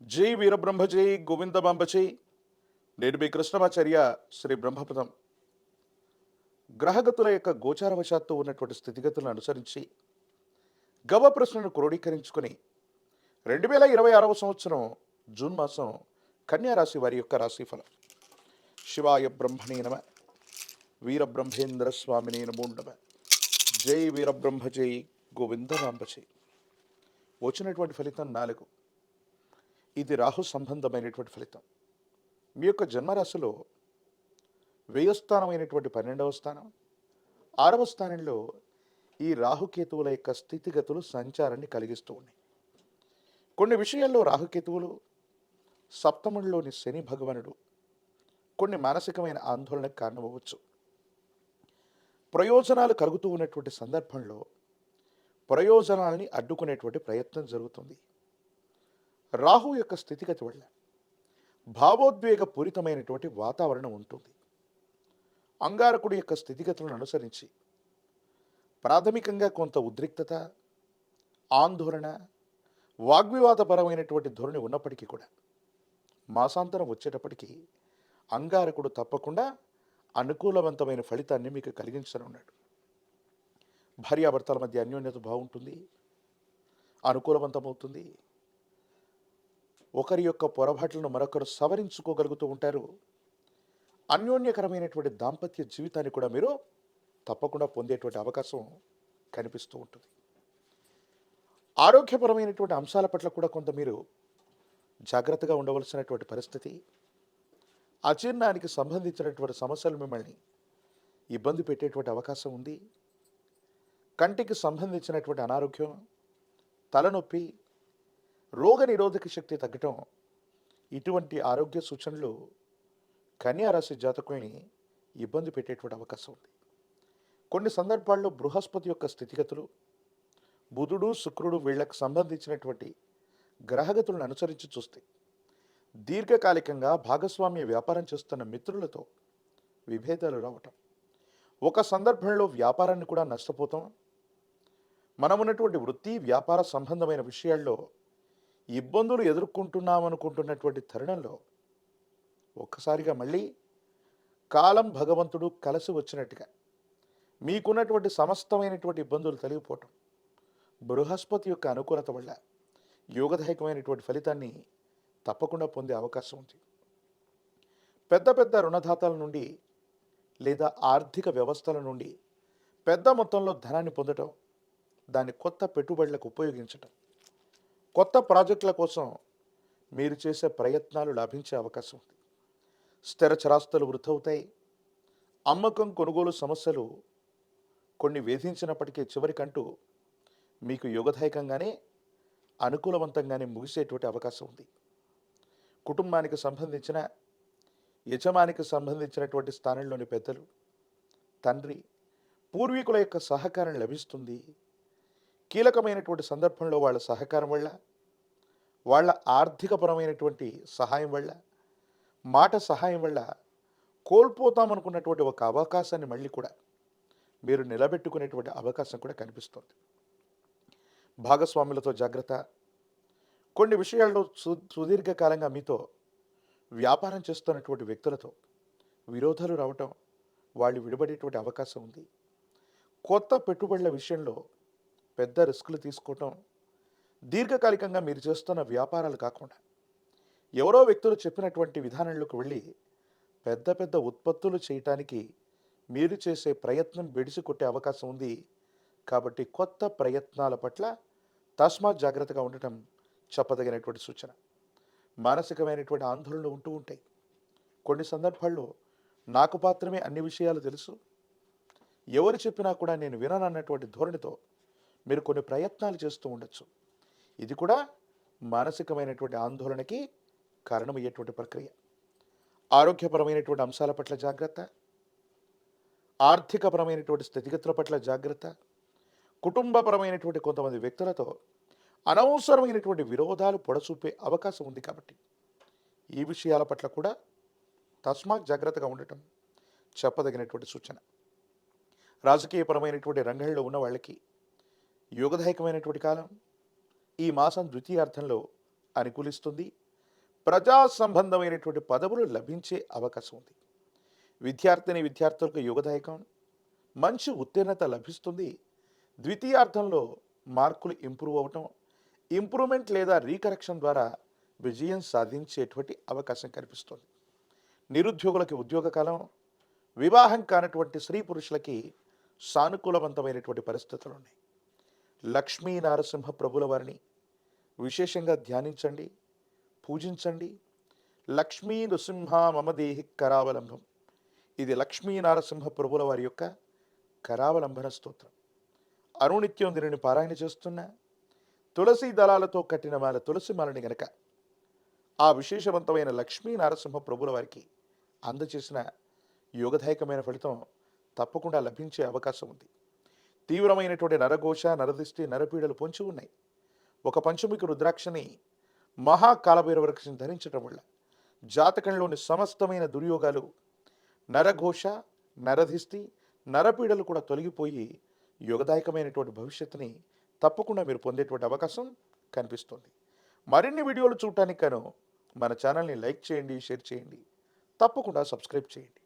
జై వీరబ్రహ్మ జై గోవిందమాంబ జై. నేను మీ కృష్ణమాచార్య శ్రీ బ్రహ్మపదం. గ్రహగతుల యొక్క గోచారవశాత్తు ఉన్నటువంటి స్థితిగతులను అనుసరించి గవ ప్రశ్నను క్రోడీకరించుకుని 2026వ సంవత్సరం జూన్ మాసం కన్యా రాశి వారి యొక్క రాశిఫలం. శివాయ బ్రహ్మణే నమ. వీరబ్రహ్మేంద్ర స్వామినే నమో నమ. జై వీరబ్రహ్మ జై గోవిందమాంబ జై. వచ్చినటువంటి ఫలితం 4. ఇది రాహు సంబంధమైనటువంటి ఫలితం. మీ యొక్క జన్మరాశిలో వ్యయస్థానమైనటువంటి 12వ స్థానం, 6వ స్థానంలో ఈ రాహుకేతువుల యొక్క స్థితిగతులు సంచారాన్ని కలిగిస్తూ ఉన్నాయి. కొన్ని విషయాల్లో రాహుకేతువులు, సప్తమంలోని శని భగవానుడు కొన్ని మానసికమైన ఆందోళనకు కారణమవ్వచ్చు. ప్రయోజనాలు కలుగుతూ ఉన్నటువంటి సందర్భంలో ప్రయోజనాలని అడ్డుకునేటువంటి ప్రయత్నం జరుగుతుంది. రాహు యొక్క స్థితిగతి వల్ల భావోద్వేగ పూరితమైనటువంటి వాతావరణం ఉంటుంది. అంగారకుడి యొక్క స్థితిగతులను అనుసరించి ప్రాథమికంగా కొంత ఉద్రిక్తత, ఆందోళన, వాగ్వివాదపరమైనటువంటి ధోరణి ఉన్నప్పటికీ కూడా మాసాంతరం వచ్చేటప్పటికీ అంగారకుడు తప్పకుండా అనుకూలవంతమైన ఫలితాన్ని మీకు కలిగించనున్నాడు. భార్యాభర్తల మధ్య అన్యోన్యత బాగుంటుంది, అనుకూలవంతమవుతుంది. ఒకరి యొక్క పొరపాట్లను మరొకరు సవరించుకోగలుగుతూ ఉంటారు. అన్యోన్యకరమైనటువంటి దాంపత్య జీవితాన్ని కూడా మీరు తప్పకుండా పొందేటువంటి అవకాశం కనిపిస్తూ ఉంటుంది. ఆరోగ్యపరమైనటువంటి అంశాల పట్ల కూడా కొంత మీరు జాగ్రత్తగా ఉండవలసినటువంటి పరిస్థితి. అజీర్ణానికి సంబంధించినటువంటి సమస్యలు మిమ్మల్ని ఇబ్బంది పెట్టేటువంటి అవకాశం ఉంది. కంటికి సంబంధించినటువంటి అనారోగ్యం, తలనొప్పి, రోగ నిరోధక శక్తి తగ్గటం, ఇటువంటి ఆరోగ్య సూచనలు కన్యారాశి జాతకుల్ని ఇబ్బంది పెట్టేటువంటి అవకాశం ఉంది. కొన్ని సందర్భాల్లో బృహస్పతి యొక్క స్థితిగతులు, బుధుడు, శుక్రుడు వీళ్ళకు సంబంధించినటువంటి గ్రహగతులను అనుసరించి చూస్తే దీర్ఘకాలికంగా భాగస్వామ్య వ్యాపారం చేస్తున్న మిత్రులతో విభేదాలు రావటం, ఒక సందర్భంలో వ్యాపారాన్ని కూడా నష్టపోతాం. మనమున్నటువంటి వృత్తి వ్యాపార సంబంధమైన విషయాల్లో ఇబ్బందులు ఎదుర్కొంటున్నామనుకుంటున్నటువంటి తరుణంలో ఒక్కసారిగా మళ్ళీ కాలం భగవంతుడు కలిసి వచ్చినట్టుగా మీకున్నటువంటి సమస్తమైనటువంటి ఇబ్బందులు తొలగిపోవటం, బృహస్పతి యొక్క అనుకూలత వల్ల యోగదాయకమైనటువంటి ఫలితాన్ని తప్పకుండా పొందే అవకాశం ఉంది. పెద్ద పెద్ద రుణదాతల నుండి లేదా ఆర్థిక వ్యవస్థల నుండి పెద్ద మొత్తంలో ధనాన్ని పొందటం, దాన్ని కొత్త పెట్టుబడులకు ఉపయోగించటం, కొత్త ప్రాజెక్టుల కోసం మీరు చేసే ప్రయత్నాలు లాభించే అవకాశం ఉంది. స్థిర చరాస్తులు వృద్ధవుతాయి. అమ్మకం కొనుగోలు సమస్యలు కొన్ని వేధించినప్పటికీ చివరికంటూ మీకు యోగదాయకంగానే అనుకూలవంతంగానే ముగిసేటువంటి అవకాశం ఉంది. కుటుంబానికి సంబంధించిన యజమానికి సంబంధించినటువంటి స్థానంలోని పెద్దలు, తండ్రి, పూర్వీకుల యొక్క సహకారం లభిస్తుంది. కీలకమైనటువంటి సందర్భంలో వాళ్ళ సహకారం వల్ల, వాళ్ళ ఆర్థికపరమైనటువంటి సహాయం వల్ల, మాట సహాయం వల్ల కోల్పోతామనుకున్నటువంటి ఒక అవకాశాన్ని మళ్ళీ కూడా మీరు నిలబెట్టుకునేటువంటి అవకాశం కూడా కనిపిస్తుంది. భాగస్వాములతో జాగ్రత్త. కొన్ని విషయాల్లో సుదీర్ఘకాలంగా మీతో వ్యాపారం చేస్తున్నటువంటి వ్యక్తులతో విరోధాలు రావటం, వాళ్ళు విడిపడేటువంటి అవకాశం ఉంది. కొత్త పెట్టుబడుల విషయంలో పెద్ద రిస్కులు తీసుకోవటం, దీర్ఘకాలికంగా మీరు చేస్తున్న వ్యాపారాలు కాకుండా ఎవరో వ్యక్తులు చెప్పినటువంటి విధానంలోకి వెళ్ళి పెద్ద పెద్ద ఉత్పత్తులు చేయటానికి మీరు చేసే ప్రయత్నం బెడిసి కొట్టే అవకాశం ఉంది. కాబట్టి కొత్త ప్రయత్నాల పట్ల తస్మాత్ జాగ్రత్తగా ఉండటం చెప్పదగినటువంటి సూచన. మానసికమైనటువంటి ఆందోళనలు ఉంటూ ఉంటాయి. కొన్ని సందర్భాల్లో నాకు మాత్రమే అన్ని విషయాలు తెలుసు, ఎవరు చెప్పినా కూడా నేను విననన్నటువంటి ధోరణితో మీరు కొన్ని ప్రయత్నాలు చేస్తూ ఉండొచ్చు. ఇది కూడా మానసికమైనటువంటి ఆందోళనకి కారణమయ్యేటువంటి ప్రక్రియ. ఆరోగ్యపరమైనటువంటి అంశాల పట్ల జాగ్రత్త, ఆర్థికపరమైనటువంటి స్థితిగతుల పట్ల జాగ్రత్త, కుటుంబపరమైనటువంటి కొంతమంది వ్యక్తులతో అనవసరమైనటువంటి విరోధాలు పొడచూపే అవకాశం ఉంది. కాబట్టి ఈ విషయాల పట్ల కూడా తస్మాత్ జాగ్రత్తగా ఉండటం చెప్పదగినటువంటి సూచన. రాజకీయపరమైనటువంటి రంగంలో ఉన్న వాళ్ళకి యోగదాయకమైనటువంటి కాలం. ఈ మాసం ద్వితీయార్థంలో అనుకూలిస్తుంది. ప్రజా సంబంధమైనటువంటి పదవులు లభించే అవకాశం ఉంది. విద్యార్థులకు యుగదాయకం, మంచి ఉత్తీర్ణత లభిస్తుంది. ద్వితీయార్థంలో మార్కులు ఇంప్రూవ్ అవ్వటం, ఇంప్రూవ్మెంట్ లేదా రీకరెక్షన్ ద్వారా విజయం సాధించేటువంటి అవకాశం కనిపిస్తుంది. నిరుద్యోగులకి ఉద్యోగ కాలం, వివాహం కానటువంటి స్త్రీ పురుషులకి సానుకూలవంతమైనటువంటి పరిస్థితులు ఉన్నాయి. లక్ష్మీ నారసింహ ప్రభుల వారిని విశేషంగా ధ్యానించండి, పూజించండి. లక్ష్మీ నృసింహ మమ దేహి కరావలంబం. ఇది లక్ష్మీ నారసింహ ప్రభుల వారి యొక్క కరావలంబన స్తోత్రం. అనునిత్యం దీనిని పారాయణ చేస్తున్న తులసి దళాలతో కట్టిన మాల తులసి మాలని గనక ఆ విశేషవంతమైన లక్ష్మీ నారసింహ ప్రభుల వారికి అందచేసిన యోగదాయకమైన ఫలితం తప్పకుండా లభించే అవకాశం ఉంది. తీవ్రమైనటువంటి నరఘోష, నరదిష్టి, నరపీడలు పొంచి ఉన్నాయి. ఒక పంచముఖి రుద్రాక్షని మహాకాలభైరవ వృక్షం ధరించడం వల్ల జాతకంలోని సమస్తమైన దుర్యోగాలు, నరఘోష, నరదిష్టి, నరపీడలు కూడా తొలగిపోయి యోగదాయకమైనటువంటి భవిష్యత్తుని తప్పకుండా మీరు పొందేటువంటి అవకాశం కనిపిస్తుంది. మరిన్ని వీడియోలు చూడటానికి గాను మన ఛానల్ని లైక్ చేయండి, షేర్ చేయండి, తప్పకుండా సబ్స్క్రైబ్ చేయండి.